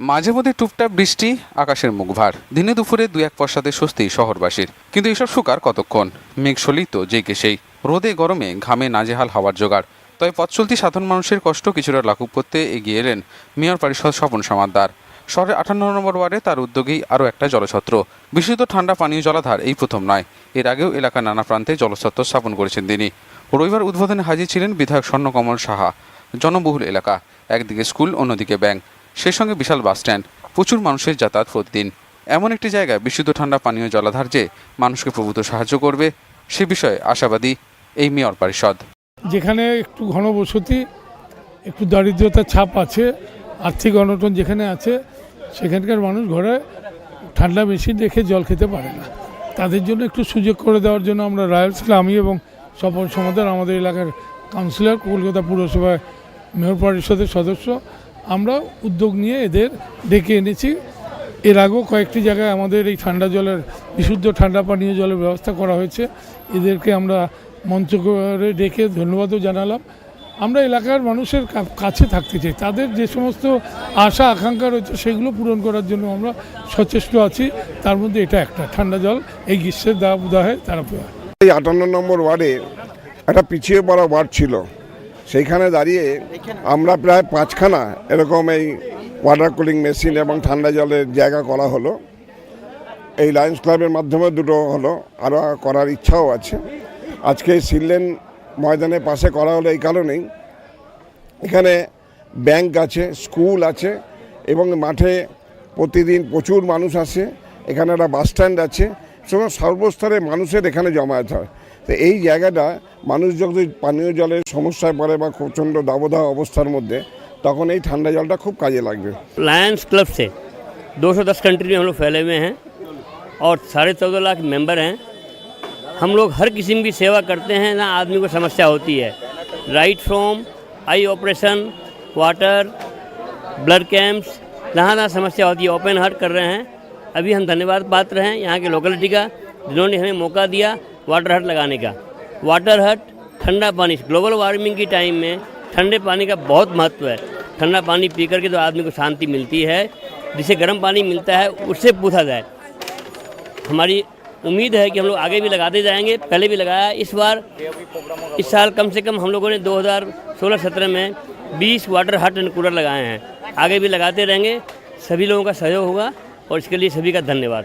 মাঝে মধ্যে টুপটাপ বৃষ্টি, আকাশের মুখ ভার, দিনে দুপুরে 2-1 পয়সাতে স্বস্তি শহরবাসীর। কিন্তু এসব শুকার কতক্ষণ? মেঘ সলিত যেই কে সেই, রোদে গরমে ঘামে নাজেহাল হওয়ার জোগাড়। তবে পথ চলতি সাধারণ মানুষের কষ্ট কিছুটা লাঘব করতে এগিয়ে এলেন মেয়র পরিষদ স্বপন সমাদ্দার। শহরের 58 নম্বর ওয়ার্ডে তার উদ্যোগেই আরও একটা জলছত্র। বিশুদ্ধ ঠান্ডা পানীয় জলাধার এই প্রথম নয়, এর আগেও এলাকার নানা প্রান্তে জলছত্র স্থাপন করেছেন তিনি। রবিবার উদ্বোধনে হাজির ছিলেন বিধায়ক স্বর্ণকমল সাহা। জনবহুল এলাকা, একদিকে স্কুল, অন্যদিকে ব্যাংক, সেই সঙ্গে বিশাল বাস স্ট্যান্ড, প্রচুর মানুষের যাতায়াত প্রতিদিন। এমন একটি জায়গায় বিশুদ্ধ ঠান্ডা পানীয় জলাধার যে মানুষকে প্রভূত সাহায্য করবে, সে বিষয়ে আশাবাদী এই মেয়র পরিষদ। যেখানে একটু ঘনবসতি, একটু দারিদ্রতার ছাপ আছে, আর্থিক অনটন যেখানে আছে, সেখানকার মানুষ ঘরে ঠান্ডা মেশিন রেখে জল খেতে পারে না। তাদের জন্য একটু সুযোগ করে দেওয়ার জন্য আমরা রায়লস আমি এবং স্বপন সমাদ্দার, আমাদের এলাকার কাউন্সিলর, কলকাতা পুরসভায় মেয়র পরিষদের সদস্য, আমরা উদ্যোগ নিয়ে এদের ডেকে এনেছি। এর আগেও কয়েকটি জায়গায় আমাদের এই ঠান্ডা জলের, বিশুদ্ধ ঠান্ডা পানীয় জলের ব্যবস্থা করা হয়েছে। এদেরকে আমরা মঞ্চ করে ডেকে ধন্যবাদও জানালাম। আমরা এলাকার মানুষের কাছে থাকতে চাই, তাদের যে সমস্ত আশা আকাঙ্ক্ষা রয়েছে সেগুলো পূরণ করার জন্য আমরা সচেষ্ট আছি। তার মধ্যে এটা একটা, ঠান্ডা জল এই গ্রীষ্মের দাবদাহে তারা পায়। এই 58 নম্বর ওয়ার্ডে একটা পিছিয়ে পড়া ওয়ার্ড ছিল, সেইখানে দাঁড়িয়ে আমরা প্রায় 5খানা এরকম এই ওয়াটার কুলিং মেশিন এবং ঠান্ডা জলের জায়গা করা হলো। এই লায়ন্স ক্লাবের মাধ্যমে দুটো হলো, আরও করার ইচ্ছাও আছে। আজকে সিললেন ময়দানের পাশে করা হলো এই কারণেই, এখানে ব্যাংক আছে, স্কুল আছে এবং মাঠে প্রতিদিন প্রচুর মানুষ আসে। এখানে একটা বাস স্ট্যান্ড আছে, সর্বস্তরের মানুষের এখানে জমায়েত হয়। তো এই জায়গাটা মানুষ যখন পানীয় জলের সমস্যায় পড়ে বা প্রচণ্ড দাবদাহ অবস্থার মধ্যে, তখন এই ঠান্ডা জলটা খুব কাজে লাগবে। लायंस क्लब से 210 कंट्री में हम लोग फैले हुए हैं और 14.5 लाख मेंबर हैं। हम लोग हर किस्म की सेवा करते हैं, ना आदमी को समस्या होती है। Right from I operation, water, blood camps, जहाँ समस्या होती है ओपन हार्ट कर रहे हैं। अभी हम धन्यवाद पात्र हैं यहाँ के लोकेलिटी का, जिन्होंने हमें मौका दिया वाटर हट लगाने का। वाटर हट, ठंडा पानी, ग्लोबल वार्मिंग की टाइम में ठंडे पानी का बहुत महत्व है। ठंडा पानी पी करके तो आदमी को शांति मिलती है, जिसे गर्म पानी मिलता है उससे पूछा जाए। हमारी उम्मीद है कि हम लोग आगे भी लगाते जाएंगे, पहले भी लगाया, इस साल कम से कम हम लोगों ने 2016-17 में 20 वाटर हट एंड कूलर लगाए हैं। आगे भी लगाते रहेंगे, सभी लोगों का सहयोग होगा और इसके लिए सभी का धन्यवाद।